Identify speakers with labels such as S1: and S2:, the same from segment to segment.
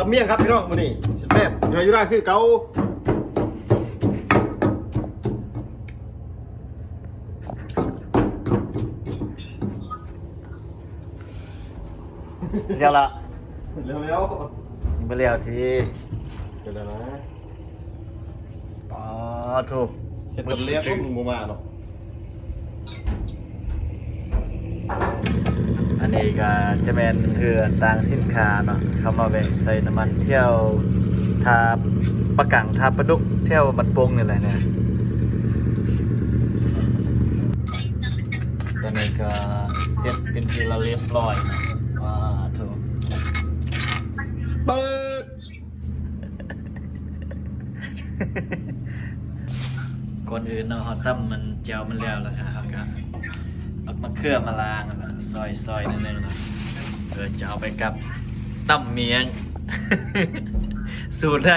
S1: เมี่ยงครับพี่น้องวันนี้แซ่บอยู่ได้คือเกา
S2: เรียวละ
S1: เร็ว
S2: ไปเรียวที
S1: เดี๋ยวนะ
S2: อ๋อถูก
S1: เห็ดกับเลี้ยงมึงบ่มาเนาะ
S2: อันนี้ก็จะเป็นเรือต่างสินค้าเนาะเขามาแบ่งใส่น้ำมันเที่ยวทาปะกังทาปลาดุกเที่ยวบันปงนี่แหละเนี่ยตอนนี้ก็เสร็จเป็นที่เราเรียบร้อยนะว้าถูก
S1: เปิด
S2: ก่อนอื่นเนาะเขาตั้มมันเจียวมันแล้วแล้วครับก็เอามาเครื่องมาล้างแล้วซอยนิดนึงเนาะเพื่อจะเอาไปกับตั้มเมียง สูตรได้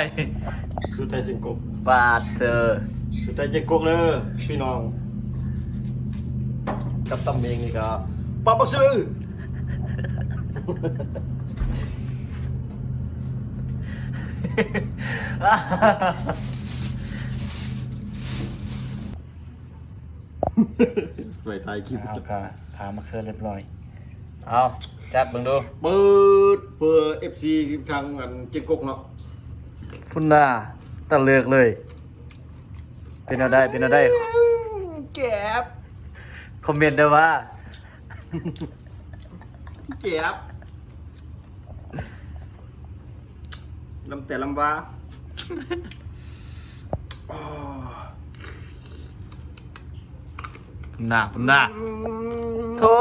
S1: สุดใจจริงกบ
S2: บาดเจอ
S1: สุดใจจริงกบเลยพี่น้องกับตำเองนี่ก็ปอบปักซื้อไปถ่ายคลิป
S2: เอาก็ถามมาเครื่องเรียบร้อยเอาจัดเบิ่งดู
S1: เปิดเพื่อ FC ทางอันเจงกกเนาะ
S2: พุ่นน่าตะเลือกเลย เป็นเอาได้เป็นเอาได้
S1: แก็บ
S2: คอมเมนต์ได้ว่า
S1: แก็บลำแต่ลำว่าอ๋อ
S2: พุ่นน่าโธ่